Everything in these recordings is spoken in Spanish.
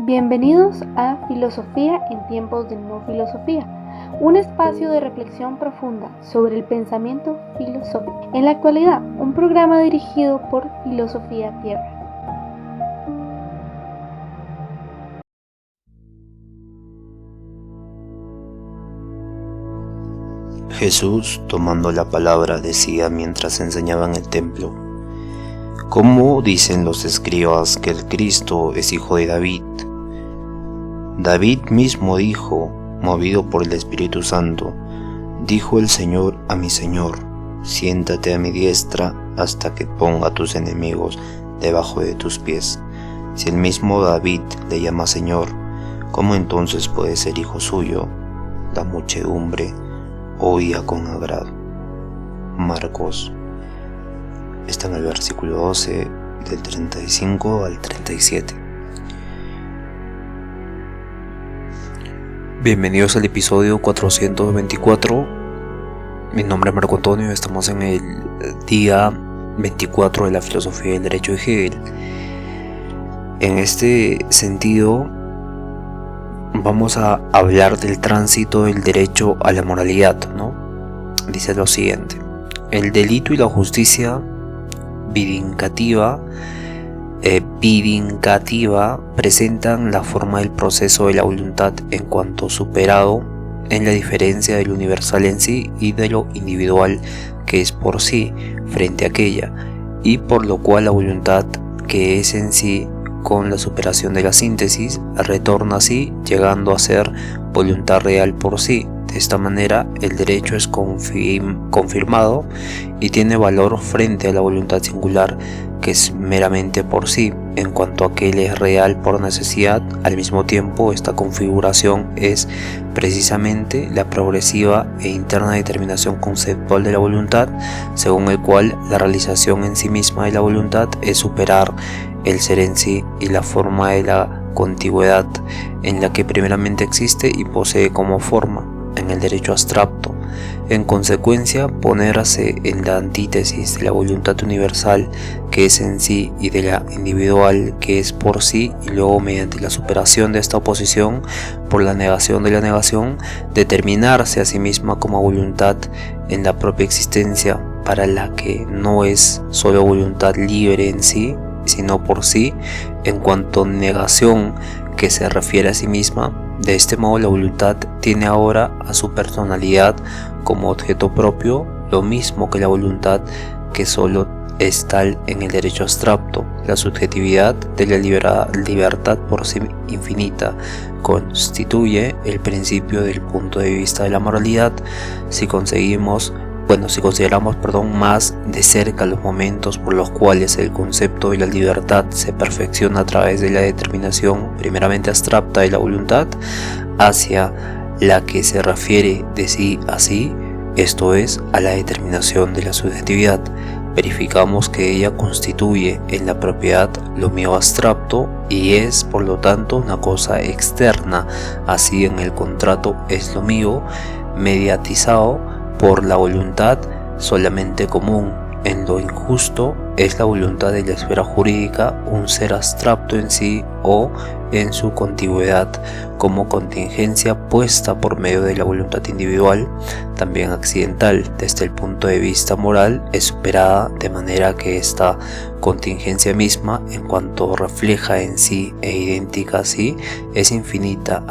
Bienvenidos a Filosofía en tiempos de no filosofía, un espacio de reflexión profunda sobre el pensamiento filosófico. En la actualidad, un programa dirigido por Filosofía Tierra. Jesús, tomando la palabra, decía mientras enseñaba en el templo: ¿Cómo dicen los escribas que el Cristo es hijo de David? David mismo dijo, movido por el Espíritu Santo: dijo el Señor a mi Señor, siéntate a mi diestra hasta que ponga a tus enemigos debajo de tus pies. Si el mismo David le llama Señor, ¿cómo entonces puede ser hijo suyo? La muchedumbre oía con agrado. Marcos. Está en el versículo 12, del 35 al 37. Bienvenidos al episodio 424. Mi nombre es Marco Antonio. Estamos en el día 24 de la filosofía del derecho de Hegel. En este sentido, vamos a hablar del tránsito del derecho a la moralidad, ¿no? Dice lo siguiente: el delito y la justicia vindicativa presentan la forma del proceso de la voluntad en cuanto superado en la diferencia de lo universal en sí y de lo individual que es por sí frente a aquella, y por lo cual la voluntad que es en sí con la superación de la síntesis retorna así, llegando a ser voluntad real por sí. De esta manera el derecho es confirmado y tiene valor frente a la voluntad singular, que es meramente por sí, en cuanto a que él es real por necesidad. Al mismo tiempo, esta configuración es precisamente la progresiva e interna determinación conceptual de la voluntad, según el cual la realización en sí misma de la voluntad es superar el ser en sí y la forma de la contigüedad en la que primeramente existe y posee como forma en el derecho abstracto. En consecuencia, ponerse en la antítesis de la voluntad universal que es en sí y de la individual que es por sí, y luego mediante la superación de esta oposición por la negación de la negación, determinarse a sí misma como voluntad en la propia existencia, para la que no es solo voluntad libre en sí, sino por sí, en cuanto negación que se refiere a sí misma. De este modo, la voluntad tiene ahora a su personalidad como objeto propio, lo mismo que la voluntad, que solo es tal en el derecho abstracto. La subjetividad de la libertad por sí infinita constituye el principio del punto de vista de la moralidad. Si consideramos más de cerca los momentos por los cuales el concepto de la libertad se perfecciona a través de la determinación primeramente abstracta de la voluntad hacia la que se refiere de sí a sí, esto es, a la determinación de la subjetividad, verificamos que ella constituye en la propiedad lo mío abstracto y es por lo tanto una cosa externa. Así, en el contrato es lo mío mediatizado por la voluntad solamente común. En lo injusto es la voluntad de la esfera jurídica un ser abstracto en sí o en su contigüedad como contingencia puesta por medio de la voluntad individual, también accidental. Desde el punto de vista moral es superada, de manera que esta contingencia misma, en cuanto refleja en sí e idéntica a sí, es infinita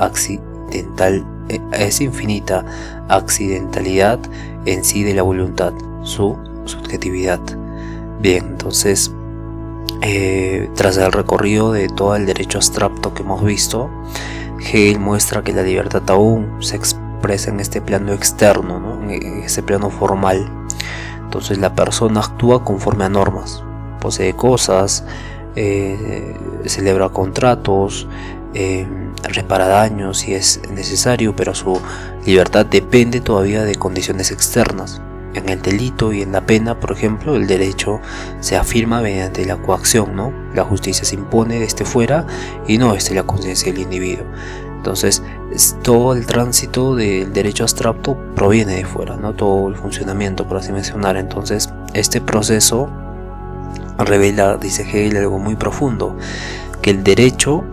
accidentalidad en sí de la voluntad, su subjetividad. Bien, entonces, tras el recorrido de todo el derecho abstracto que hemos visto, Hegel muestra que la libertad aún se expresa en este plano externo, ¿no? En este plano formal. Entonces la persona actúa conforme a normas, posee cosas, celebra contratos, repara daños si es necesario, pero su libertad depende todavía de condiciones externas. En el delito y en la pena, por ejemplo, el derecho se afirma mediante la coacción, ¿no? La justicia se impone desde fuera y no desde la conciencia del individuo. Entonces, todo el tránsito del derecho abstracto proviene de fuera, ¿no? Todo el funcionamiento, por así mencionar. Entonces, este proceso revela, dice Hegel, algo muy profundo, que el derecho,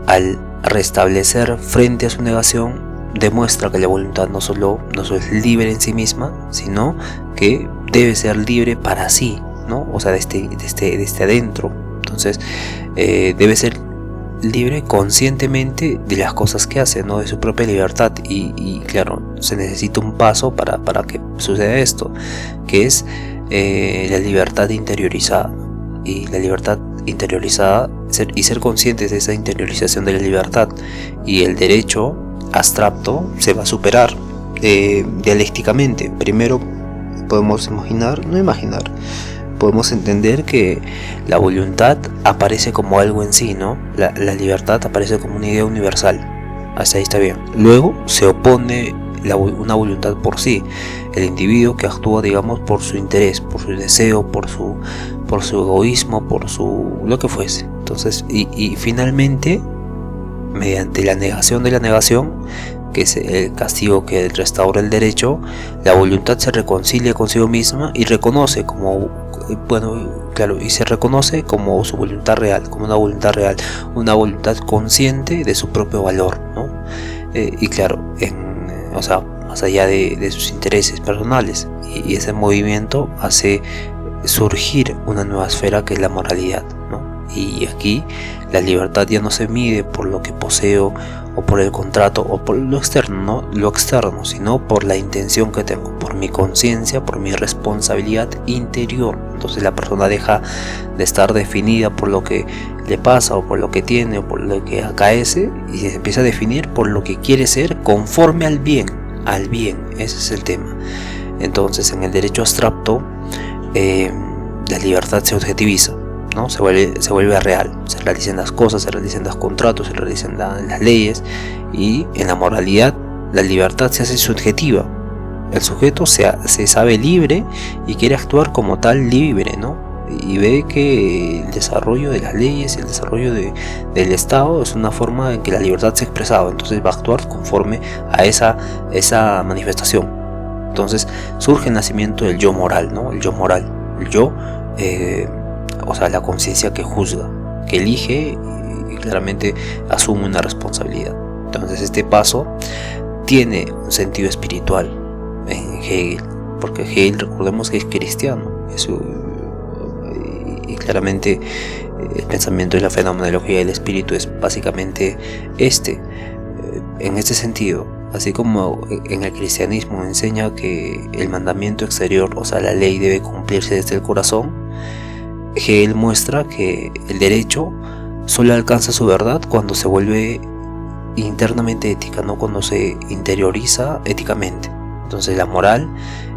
al restablecer frente a su negación, demuestra que la voluntad no solo es libre en sí misma, sino que debe ser libre para sí, ¿no? O sea, desde adentro. Entonces, debe ser libre conscientemente de las cosas que hace, ¿no? De su propia libertad. Y claro, se necesita un paso para que suceda esto, que es la libertad interiorizada. Y la libertad interiorizada, ser conscientes de esa interiorización de la libertad, y el derecho abstracto se va a superar dialécticamente. Primero podemos podemos entender que la voluntad aparece como algo en sí, ¿no? La libertad aparece como una idea universal. Hasta ahí está bien. Luego se opone una voluntad por sí, el individuo que actúa, digamos, por su interés, por su deseo, por su egoísmo, por lo que fuese. Entonces, y finalmente, mediante la negación de la negación, que es el castigo que restaura el derecho, la voluntad se reconcilia consigo misma y reconoce como su voluntad real, como una voluntad consciente de su propio valor, ¿no? Y claro, más allá de sus intereses personales, y ese movimiento hace surgir una nueva esfera que es la moralidad, ¿no? Y aquí la libertad ya no se mide por lo que poseo o por el contrato o por lo externo, sino por la intención que tengo, por mi conciencia, por mi responsabilidad interior. Entonces la persona deja de estar definida por lo que le pasa o por lo que tiene o por lo que acaece, y se empieza a definir por lo que quiere ser conforme al bien. Ese es el tema. Entonces, en el derecho abstracto, la libertad se objetiviza, ¿no? Se vuelve real, se realizan las cosas, se realizan los contratos, se realizan las leyes, y en la moralidad la libertad se hace subjetiva. El sujeto se sabe libre y quiere actuar como tal libre, ¿no? Y ve que el desarrollo de las leyes, el desarrollo del Estado es una forma en que la libertad se ha expresado, entonces va a actuar conforme a esa manifestación. Entonces surge el nacimiento del yo moral, ¿no? El yo moral, la conciencia que juzga, que elige y claramente asume una responsabilidad. Entonces este paso tiene un sentido espiritual en Hegel, porque Hegel, recordemos que es cristiano, y claramente el pensamiento de la fenomenología del espíritu es básicamente en este sentido. Así como en el cristianismo enseña que el mandamiento exterior, o sea la ley, debe cumplirse desde el corazón, Hegel muestra que el derecho solo alcanza su verdad cuando se vuelve internamente ética, no cuando se interioriza éticamente. Entonces la moral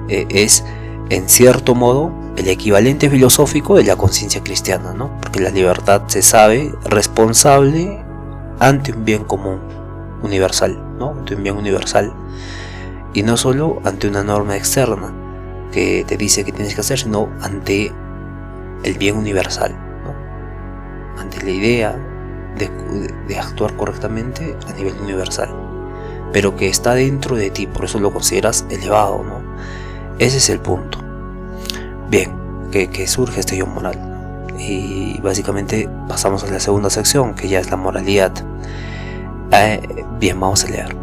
es, en cierto modo, el equivalente filosófico de la conciencia cristiana, ¿no? Porque la libertad se sabe responsable ante un bien común universal, ¿no? Ante un bien universal, y no solo ante una norma externa que te dice que tienes que hacer, sino ante el bien universal, ¿no? Ante la idea de actuar correctamente a nivel universal, pero que está dentro de ti, por eso lo consideras elevado, ¿no? Ese es el punto. Bien, que surge este yo moral, y básicamente pasamos a la segunda sección, que ya es la moralidad. Bien, vamos a leer.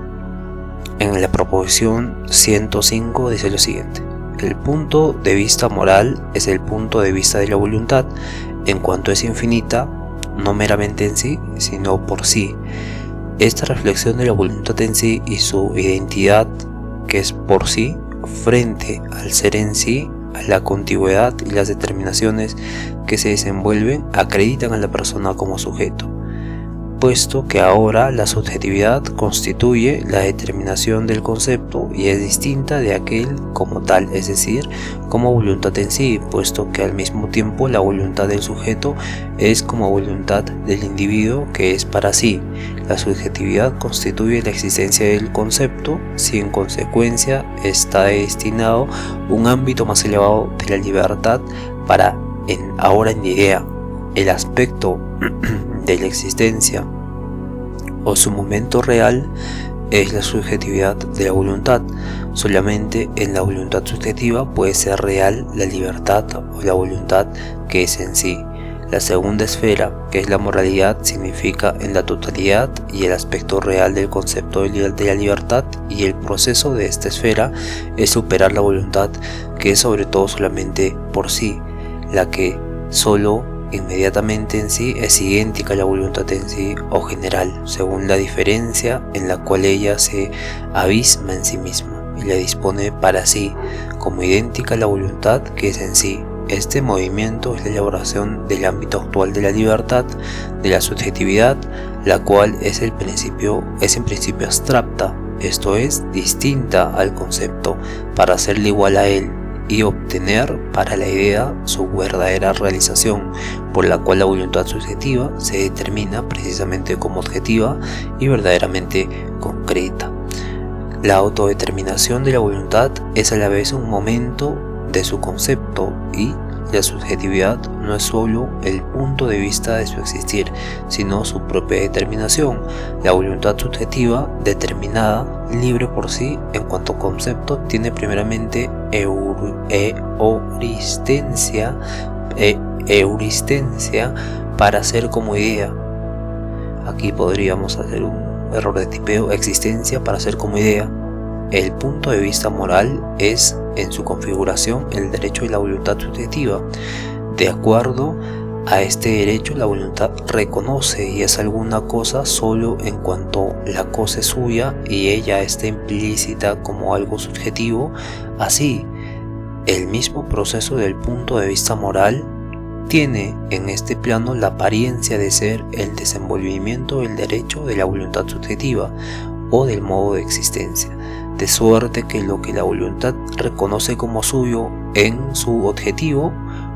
En la proposición 105 dice lo siguiente: el punto de vista moral es el punto de vista de la voluntad, en cuanto es infinita, no meramente en sí, sino por sí. Esta reflexión de la voluntad en sí y su identidad, que es por sí, frente al ser en sí, a la contigüidad y las determinaciones que se desenvuelven, acreditan a la persona como sujeto, puesto que ahora la subjetividad constituye la determinación del concepto y es distinta de aquel como tal, es decir, como voluntad en sí, puesto que al mismo tiempo la voluntad del sujeto es como voluntad del individuo que es para sí. La subjetividad constituye la existencia del concepto, si en consecuencia está destinado un ámbito más elevado de la libertad para ahora en idea, el aspecto de la existencia o su momento real es la subjetividad de la voluntad. Solamente en la voluntad subjetiva puede ser real la libertad o la voluntad que es en sí. La segunda esfera, que es la moralidad, significa en la totalidad y el aspecto real del concepto de la libertad, y el proceso de esta esfera es superar la voluntad, que es sobre todo solamente por sí, la que solo inmediatamente en sí es idéntica a la voluntad en sí o general, según la diferencia en la cual ella se abisma en sí misma y la dispone para sí, como idéntica a la voluntad que es en sí. Este movimiento es la elaboración del ámbito actual de la libertad, de la subjetividad, la cual es en principio abstracta, esto es, distinta al concepto, para hacerle igual a él y obtener para la idea su verdadera realización, por la cual la voluntad subjetiva se determina precisamente como objetiva y verdaderamente concreta. La autodeterminación de la voluntad es a la vez un momento de su concepto, y la subjetividad no es sólo el punto de vista de su existir, sino su propia determinación. La voluntad subjetiva, determinada, libre por sí en cuanto concepto, tiene primeramente euristencia para ser como idea. Aquí podríamos hacer un error de tipeo: existencia para ser como idea. El punto de vista moral es, en su configuración, el derecho y la voluntad subjetiva. De acuerdo a este derecho, la voluntad reconoce y es alguna cosa solo en cuanto la cosa es suya y ella está implícita como algo subjetivo. Así, el mismo proceso del punto de vista moral tiene en este plano la apariencia de ser el desenvolvimiento del derecho de la voluntad subjetiva o del modo de existencia, de suerte que lo que la voluntad reconoce como suyo en su objetivo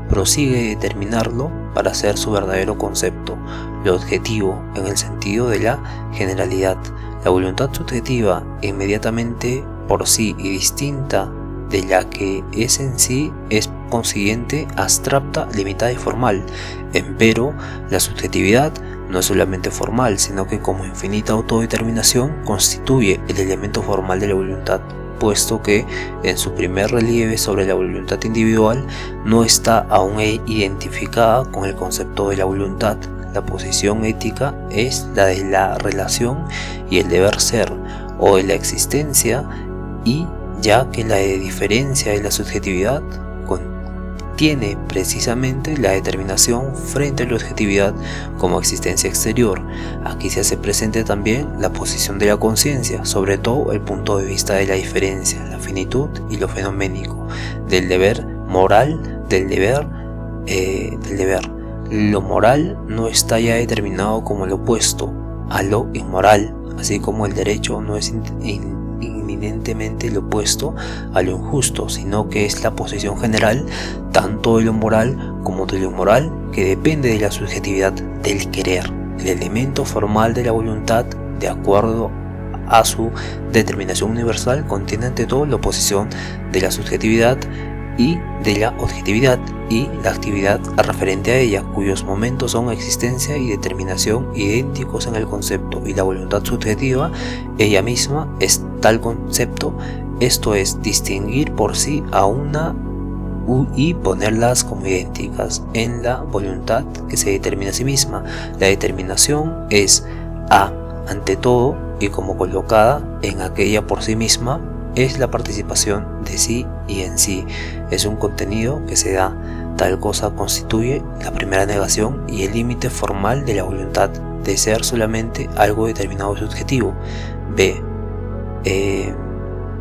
prosigue de determinarlo para ser su verdadero concepto, lo objetivo en el sentido de la generalidad. La voluntad subjetiva, inmediatamente por sí y distinta de la que es en sí, es consiguiente abstracta, limitada y formal. Empero, la subjetividad no es solamente formal, sino que como infinita autodeterminación constituye el elemento formal de la voluntad, puesto que en su primer relieve sobre la voluntad individual no está aún identificada con el concepto de la voluntad. La posición ética es la de la relación y el deber ser, o de la existencia, y ya que la de diferencia de la subjetividad contiene precisamente la determinación frente a la objetividad como existencia exterior. Aquí se hace presente también la posición de la conciencia, sobre todo el punto de vista de la diferencia, la finitud y lo fenoménico, del deber moral, del deber. Lo moral no está ya determinado como lo opuesto a lo inmoral, así como el derecho no es inminentemente lo opuesto a lo injusto, sino que es la posición general tanto de lo moral como de lo inmoral, que depende de la subjetividad del querer, el elemento formal de la voluntad, de acuerdo a su determinación universal, contiene ante todo la oposición de la subjetividad y de la objetividad y la actividad referente a ella, cuyos momentos son existencia y determinación idénticos en el concepto, y la voluntad subjetiva ella misma es tal concepto, esto es, distinguir por sí a una y ponerlas como idénticas en la voluntad que se determina a sí misma. La determinación es ante todo, y como colocada en aquella por sí misma, es la participación de sí y en sí. Es un contenido que se da. Tal cosa constituye la primera negación y el límite formal de la voluntad de ser solamente algo determinado subjetivo.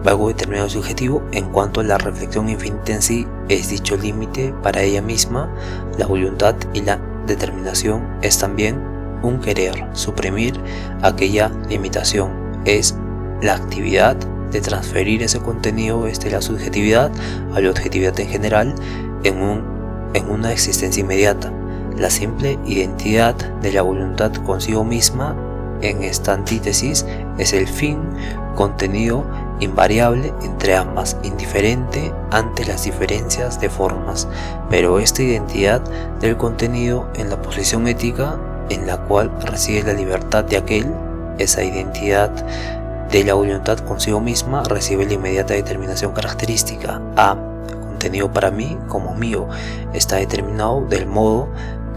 Algo determinado subjetivo en cuanto a la reflexión infinita en sí es dicho límite para ella misma. La voluntad y la determinación es también un querer suprimir aquella limitación. Es la actividad de transferir ese contenido de la subjetividad a la objetividad en general en una existencia inmediata. La simple identidad de la voluntad consigo misma en esta antítesis es el fin contenido invariable entre ambas, indiferente ante las diferencias de formas, pero esta identidad del contenido en la posición ética en la cual reside la libertad de aquel, esa identidad de la voluntad consigo misma recibe la inmediata determinación característica. Contenido para mí como mío, está determinado del modo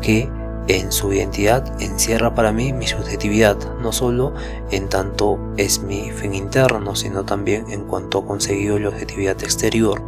que en su identidad encierra para mí mi subjetividad, no solo en tanto es mi fin interno, sino también en cuanto ha conseguido la objetividad exterior.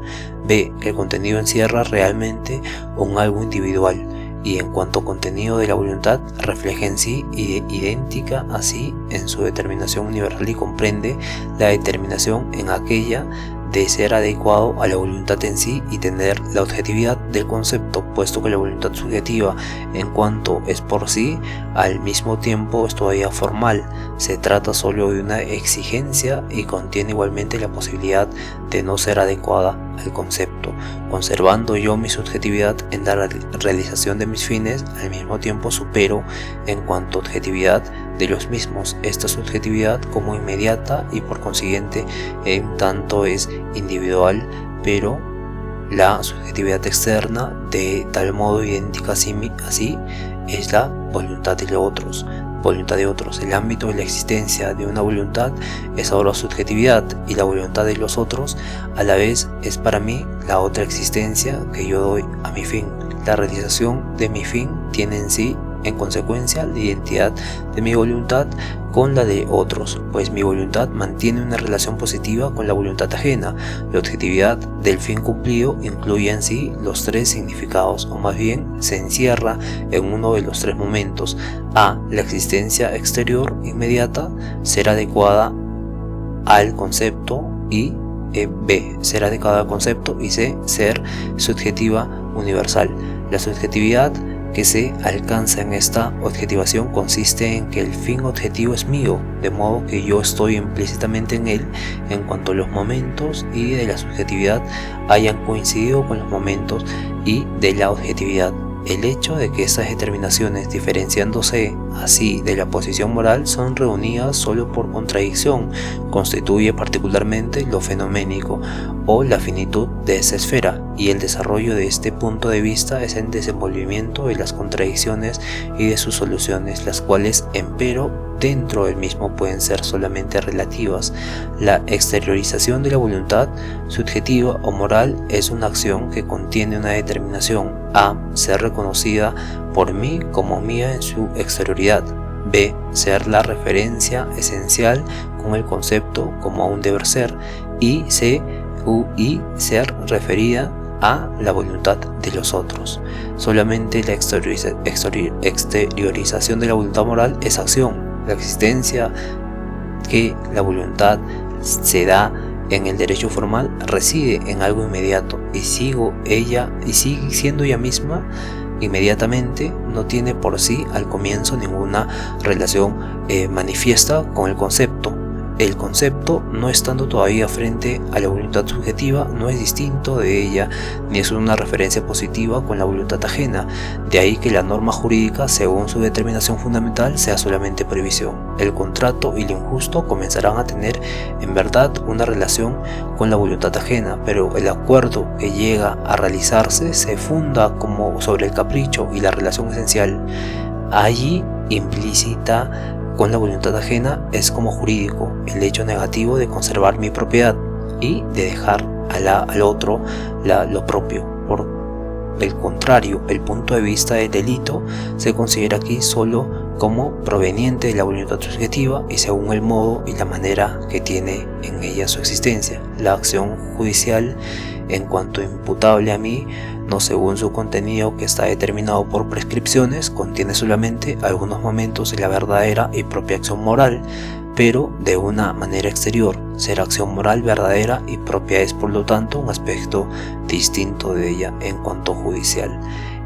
B, que el contenido encierra realmente un algo individual, y en cuanto a contenido de la voluntad, refleja en sí idéntica así en su determinación universal y comprende la determinación en aquella de ser adecuado a la voluntad en sí y tener la objetividad del concepto, puesto que la voluntad subjetiva, en cuanto es por sí, al mismo tiempo es todavía formal. Se trata solo de una exigencia y contiene igualmente la posibilidad de no ser adecuada al concepto, conservando yo mi subjetividad en la realización de mis fines. Al mismo tiempo supero en cuanto a objetividad de los mismos esta subjetividad como inmediata y por consiguiente en tanto es individual, pero la subjetividad externa de tal modo idéntica así es la voluntad de otros. El ámbito de la existencia de una voluntad es ahora subjetividad, y la voluntad de los otros a la vez es para mí la otra existencia que yo doy a mi fin. La realización de mi fin tiene en sí, en consecuencia, la identidad de mi voluntad con la de otros, pues mi voluntad mantiene una relación positiva con la voluntad ajena. La objetividad del fin cumplido incluye en sí los tres significados, o más bien se encierra en uno de los tres momentos: A, la existencia exterior inmediata, ser adecuada al concepto, y B, ser adecuada al concepto, y C, ser subjetiva universal. La subjetividad que se alcanza en esta objetivación consiste en que el fin objetivo es mío, de modo que yo estoy implícitamente en él en cuanto los momentos y de la subjetividad hayan coincidido con los momentos y de la objetividad. El hecho de que estas determinaciones, diferenciándose así de la posición moral, son reunidas solo por contradicción, constituye particularmente lo fenoménico o la finitud de esa esfera, y el desarrollo de este punto de vista es el desenvolvimiento de las contradicciones y de sus soluciones, las cuales, empero, dentro del mismo pueden ser solamente relativas. La exteriorización de la voluntad, subjetiva o moral, es una acción que contiene una determinación: A, ser reconocida por mí como mía en su exterioridad; B, ser la referencia esencial con el concepto como un deber ser; y C, ser referida a la voluntad de los otros. Solamente la exteriorización de la voluntad moral es acción. La existencia que la voluntad se da en el derecho formal reside en algo inmediato, y sigue siendo ella misma inmediatamente, no tiene por sí al comienzo ninguna relación manifiesta con el concepto. El concepto, no estando todavía frente a la voluntad subjetiva, no es distinto de ella, ni es una referencia positiva con la voluntad ajena. De ahí que la norma jurídica, según su determinación fundamental, sea solamente previsión. El contrato y lo injusto comenzarán a tener en verdad una relación con la voluntad ajena, pero el acuerdo que llega a realizarse se funda como sobre el capricho y la relación esencial. Allí, implícita con la voluntad ajena, es como jurídico el hecho negativo de conservar mi propiedad y de dejar al otro lo propio. Por el contrario, el punto de vista del delito se considera aquí solo como proveniente de la voluntad subjetiva y según el modo y la manera que tiene en ella su existencia. La acción judicial, en cuanto imputable a mí, no según su contenido que está determinado por prescripciones, contiene solamente algunos momentos de la verdadera y propia acción moral, pero de una manera exterior. Ser acción moral verdadera y propia es, por lo tanto, un aspecto distinto de ella en cuanto judicial.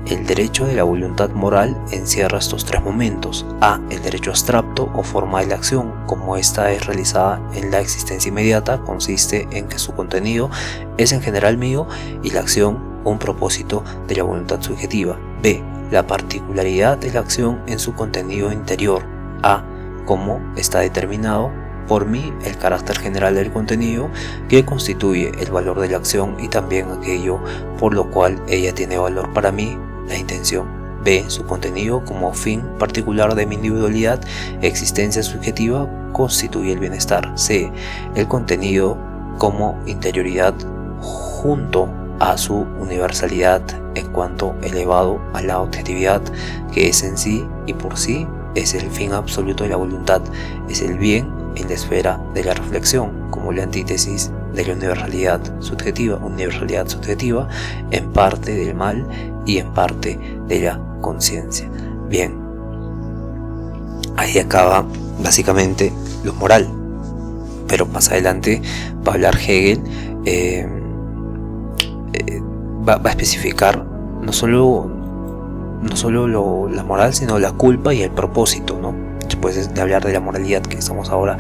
El derecho de la voluntad moral encierra estos tres momentos: A, el derecho abstracto o forma de la acción, como ésta es realizada en la existencia inmediata, consiste en que su contenido es en general mío y la acción un propósito de la voluntad subjetiva. B, la particularidad de la acción en su contenido interior. A, como está determinado por mí el carácter general del contenido que constituye el valor de la acción y también aquello por lo cual ella tiene valor para mí, la intención. B, su contenido como fin particular de mi individualidad, existencia subjetiva, constituye el bienestar. C, el contenido como interioridad junto a su universalidad en cuanto elevado a la objetividad, que es en sí y por sí es el fin absoluto de la voluntad, es el bien en la esfera de la reflexión, como la antítesis de la universalidad subjetiva, en parte del mal y en parte de la conciencia. Bien, ahí acaba básicamente lo moral, pero más adelante va a hablar Hegel, va a especificar no solo la moral, sino la culpa y el propósito, ¿no? Después de hablar de la moralidad, que estamos ahora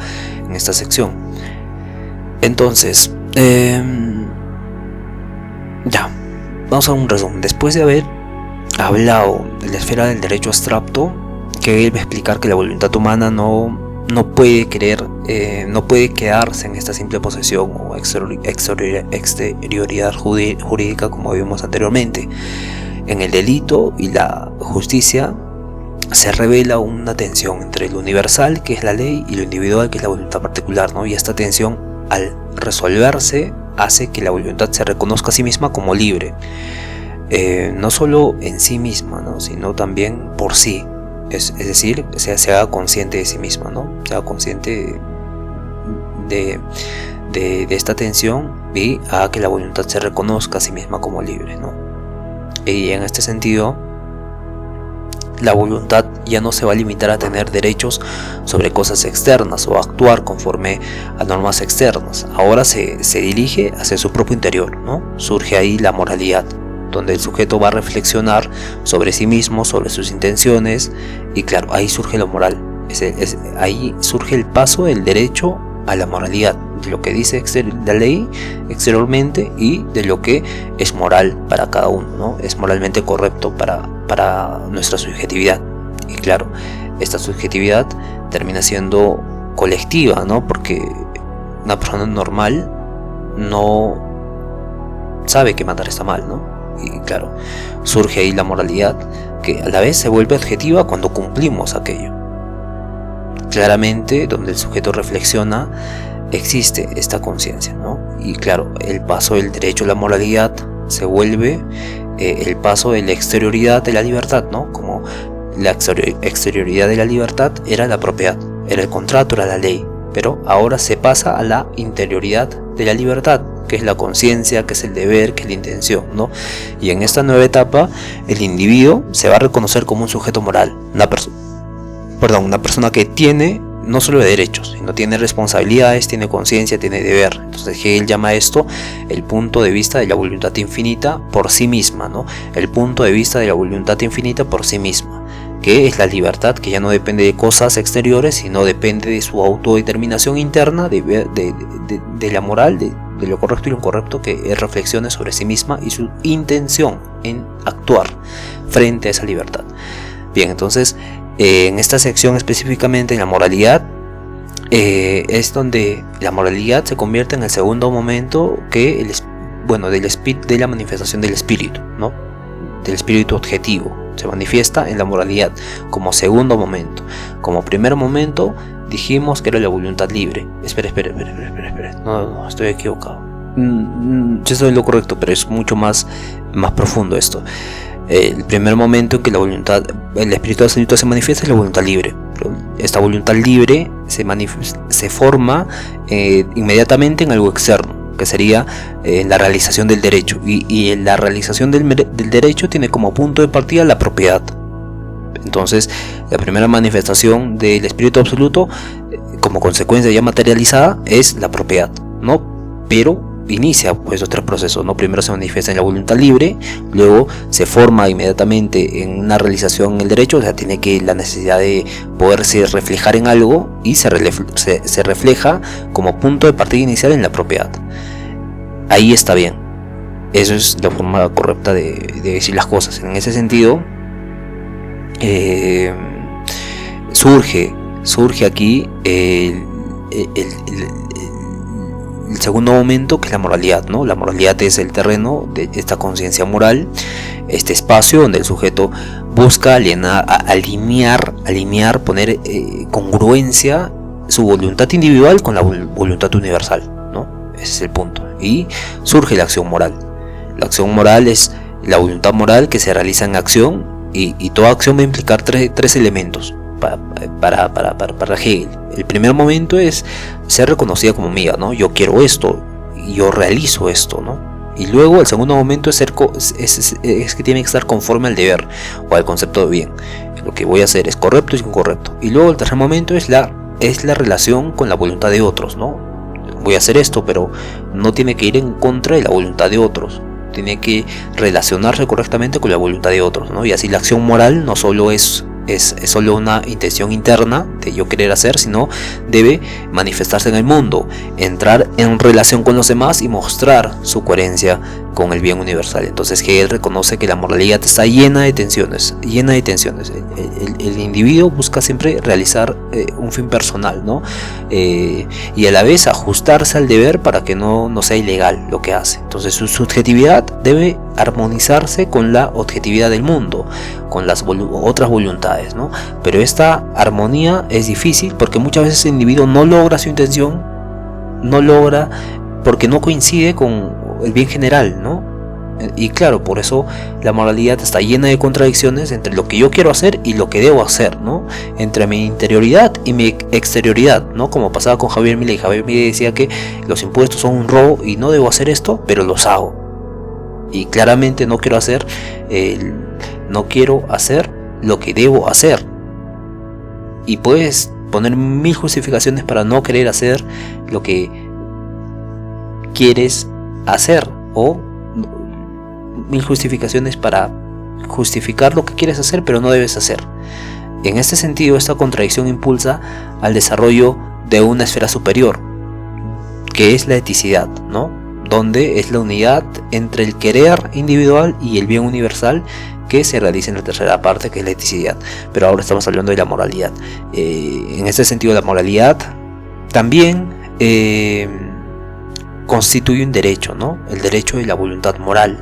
en esta sección. Entonces, ya, vamos a un resumen. Después de haber hablado de la esfera del derecho abstracto, que él va a explicar que la voluntad humana no puede quedarse en esta simple posesión o exterioridad jurídica, como vimos anteriormente. En el delito y la justicia se revela una tensión entre lo universal, que es la ley, y lo individual, que es la voluntad particular, ¿no? Y esta tensión, al resolverse, hace que la voluntad se reconozca a sí misma como libre, no solo en sí misma, ¿no? Sino también por sí, es decir, se haga consciente de sí misma, ¿no? Se haga consciente de esta tensión y haga que la voluntad se reconozca a sí misma como libre, ¿no? Y en este sentido, la voluntad ya no se va a limitar a tener derechos sobre cosas externas o a actuar conforme a normas externas. Ahora se dirige hacia su propio interior, ¿no? Surge ahí la moralidad, donde el sujeto va a reflexionar sobre sí mismo, sobre sus intenciones, y claro, ahí surge lo moral. Ahí surge el paso del derecho a la moralidad, de lo que dice la ley exteriormente y de lo que es moral para cada uno, ¿no? Es moralmente correcto para nuestra subjetividad. Y claro, esta subjetividad termina siendo colectiva, ¿no? Porque una persona normal no sabe que matar está mal, ¿no? Y claro, surge ahí la moralidad, que a la vez se vuelve objetiva cuando cumplimos aquello. Claramente, donde el sujeto reflexiona, existe esta conciencia, ¿no? Y claro, el paso del derecho a la moralidad se vuelve el paso de la exterioridad de la libertad, ¿no? Como la exterioridad de la libertad era la propiedad, era el contrato, era la ley, pero ahora se pasa a la interioridad de la libertad, que es la conciencia, que es el deber, que es la intención, ¿no? Y en esta nueva etapa, el individuo se va a reconocer como un sujeto moral, una persona que tiene no solo derechos, sino tiene responsabilidades, tiene conciencia, tiene deber. Entonces Hegel llama esto el punto de vista de la voluntad infinita por sí misma, ¿no? El punto de vista de la voluntad infinita por sí misma, que es la libertad, que ya no depende de cosas exteriores, sino depende de su autodeterminación interna, de la moral, de lo correcto y lo incorrecto, que reflexione sobre sí misma y su intención en actuar frente a esa libertad. Bien, entonces en esta sección específicamente en la moralidad, es donde la moralidad se convierte en el segundo momento que de la manifestación del espíritu, ¿no? Del espíritu objetivo. Se manifiesta en la moralidad como segundo momento. Como primer momento dijimos que era la voluntad libre. Espera. No, estoy equivocado. Yo estoy en lo correcto, pero es mucho más profundo esto. El primer momento en que el espíritu absoluto se manifiesta es la voluntad libre. Pero esta voluntad libre se forma inmediatamente en algo externo, que sería la realización del derecho. Y la realización del derecho tiene como punto de partida la propiedad. Entonces, la primera manifestación del espíritu absoluto, como consecuencia ya materializada, es la propiedad, ¿no? Pero inicia pues otro proceso, ¿no? Primero se manifiesta en la voluntad libre, luego se forma inmediatamente en una realización en el derecho, o sea, tiene la necesidad de poderse reflejar en algo y se refleja como punto de partida inicial en la propiedad. Ahí está bien, eso es la forma correcta de decir las cosas. En ese sentido, surge aquí el segundo momento, que es la moralidad, ¿no? La moralidad es el terreno de esta conciencia moral, este espacio donde el sujeto busca alinear, poner congruencia su voluntad individual con la voluntad universal, ¿no? Ese es el punto. Y surge la acción moral. La acción moral es la voluntad moral que se realiza en acción, y toda acción va a implicar tres elementos para Hegel. El primer momento es ser reconocida como mía, ¿no? Yo quiero esto, y yo realizo esto, ¿no? Y luego el segundo momento es que tiene que estar conforme al deber o al concepto de bien. Lo que voy a hacer es correcto y incorrecto. Y luego el tercer momento es la relación con la voluntad de otros, ¿no? Voy a hacer esto, pero no tiene que ir en contra de la voluntad de otros. Tiene que relacionarse correctamente con la voluntad de otros, ¿no? Y así la acción moral no solo es solo una intención interna de yo querer hacer, sino debe manifestarse en el mundo, entrar en relación con los demás y mostrar su coherencia con el bien universal. Entonces Hegel reconoce que la moralidad está llena de tensiones. El individuo busca siempre realizar un fin personal, ¿no? Y a la vez ajustarse al deber para que no sea ilegal lo que hace. Entonces su subjetividad debe armonizarse con la objetividad del mundo, con las otras voluntades, ¿no? Pero esta armonía es difícil porque muchas veces el individuo no logra su intención, porque no coincide con el bien general, ¿no? Y claro, por eso la moralidad está llena de contradicciones entre lo que yo quiero hacer y lo que debo hacer, ¿no? Entre mi interioridad y mi exterioridad, ¿no? Como pasaba con Javier Milei. Javier Milei decía que los impuestos son un robo y no debo hacer esto, pero los hago. Y claramente no quiero hacer lo que debo hacer. Y puedes poner 1000 justificaciones para no querer hacer lo que quieres hacer, o 1000 justificaciones para justificar lo que quieres hacer pero no debes hacer. En este sentido, esta contradicción impulsa al desarrollo de una esfera superior, que es la eticidad, ¿no? Donde es la unidad entre el querer individual y el bien universal que se realiza en la tercera parte, que es la eticidad. Pero ahora estamos hablando de la moralidad. En este sentido, la moralidad también constituye un derecho, ¿no? El derecho de la voluntad moral,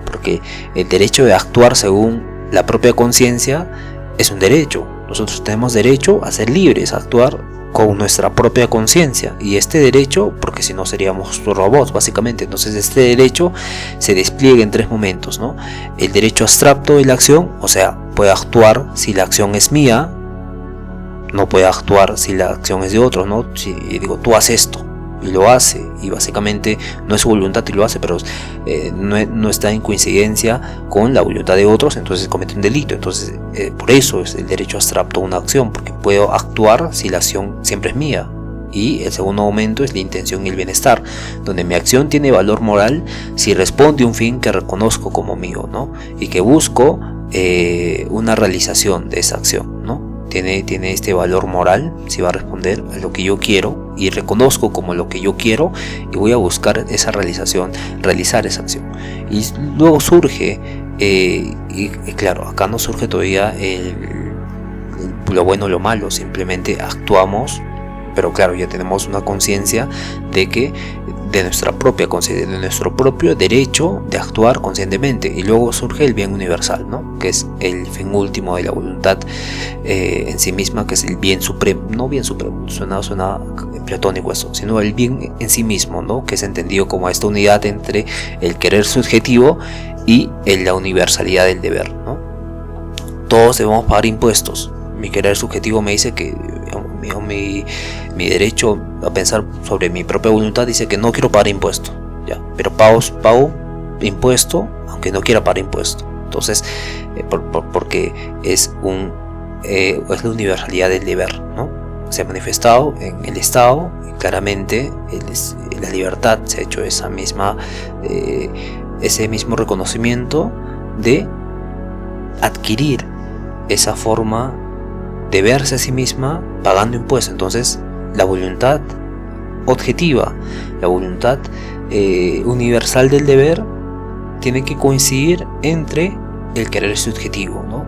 porque el derecho de actuar según la propia conciencia es un derecho. Nosotros tenemos derecho a ser libres, a actuar con nuestra propia conciencia, y este derecho, porque si no seríamos robots básicamente, entonces este derecho se despliega en 3 momentos, ¿no? El derecho abstracto de la acción, o sea, puedo actuar si la acción es mía, no puedo actuar si la acción es de otros, ¿no? Si digo, tú haces esto, y lo hace, y básicamente no es su voluntad y lo hace, pero no está en coincidencia con la voluntad de otros, entonces comete un delito. Entonces por eso es el derecho abstracto a una acción, porque puedo actuar si la acción siempre es mía. Y el segundo momento es la intención y el bienestar, donde mi acción tiene valor moral si responde a un fin que reconozco como mío, ¿no? Y que busco una realización de esa acción, ¿no? Tiene este valor moral si va a responder a lo que yo quiero y reconozco como lo que yo quiero, y voy a buscar esa realizar esa acción. Y luego surge, y claro, acá no surge todavía lo bueno o lo malo, simplemente actuamos, pero claro, ya tenemos una conciencia de nuestra propia conciencia, de nuestro propio derecho de actuar conscientemente. Y luego surge el bien universal, ¿no? Que es el fin último de la voluntad en sí misma, que es el bien supremo. No bien supremo, suena platónico eso, sino el bien en sí mismo, ¿no? Que es entendido como esta unidad entre el querer subjetivo y la universalidad del deber, ¿no? Todos debemos pagar impuestos. Mi querer subjetivo me dice que mi derecho a pensar sobre mi propia voluntad dice que no quiero pagar impuesto, ya, pero pago impuesto aunque no quiera pagar impuesto. Entonces porque es la universalidad del deber, ¿no? Se ha manifestado en el Estado, y claramente la libertad se ha hecho ese mismo reconocimiento de adquirir esa forma de verse a sí misma pagando impuestos. Entonces la voluntad objetiva, la voluntad universal del deber tiene que coincidir entre el querer subjetivo, ¿no?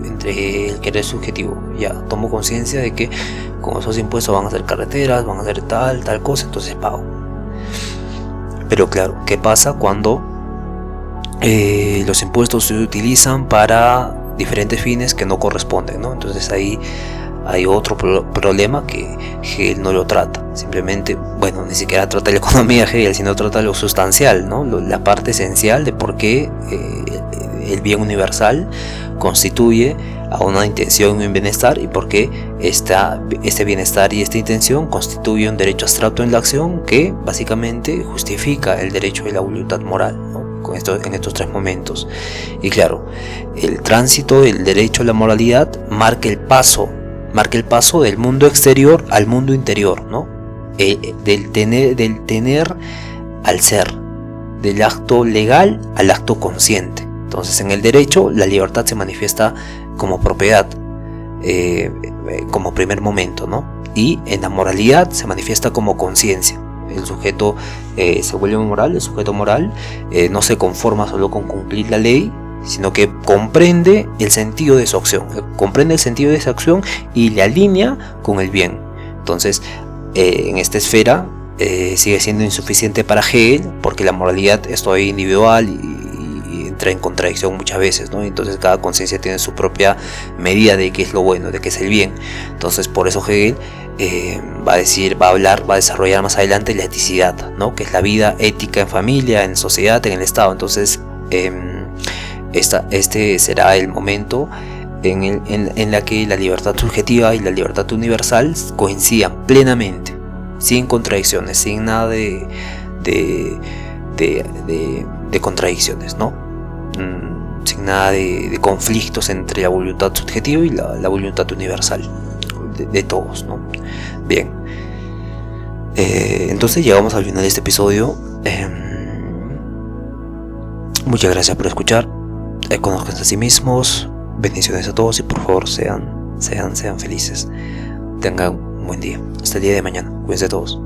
Entre el querer subjetivo. Ya tomo conciencia de que con esos impuestos van a hacer carreteras, van a hacer tal cosa, entonces pago. Pero claro, ¿qué pasa cuando los impuestos se utilizan para diferentes fines que no corresponden, ¿no? Entonces ahí hay otro problema que Hegel no lo trata. Simplemente, bueno, ni siquiera trata la economía Hegel, sino trata lo sustancial, ¿no? La parte esencial de por qué el bien universal constituye a una intención y un bienestar, y por qué este bienestar y esta intención constituye un derecho abstracto en la acción que básicamente justifica el derecho de la voluntad moral, ¿no? En estos tres momentos. Y claro, el tránsito del derecho a la moralidad marca el paso del mundo exterior al mundo interior, ¿no? Del tener al ser, del acto legal al acto consciente. Entonces, en el derecho, la libertad se manifiesta como propiedad, como primer momento, ¿no? Y en la moralidad se manifiesta como conciencia. El sujeto se vuelve moral, el sujeto moral no se conforma solo con cumplir la ley, sino que comprende el sentido de su acción, y le alinea con el bien. Entonces, en esta esfera sigue siendo insuficiente para Hegel, porque la moralidad es todavía individual y entra en contradicción muchas veces, ¿no? Entonces cada conciencia tiene su propia medida de qué es lo bueno, de qué es el bien. Entonces por eso Hegel va a desarrollar más adelante la eticidad, ¿no? Que es la vida ética en familia, en sociedad, en el Estado. Entonces este será el momento en la que la libertad subjetiva y la libertad universal coincidan plenamente, sin contradicciones, sin nada de contradicciones, ¿no? Sin nada de conflictos entre la voluntad subjetiva y la voluntad universal de todos, ¿no? Bien, entonces llegamos al final de este episodio. Muchas gracias por escuchar. Conozcanse a sí mismos. Bendiciones a todos y por favor sean felices. Tengan un buen día. Hasta el día de mañana. Cuídense todos.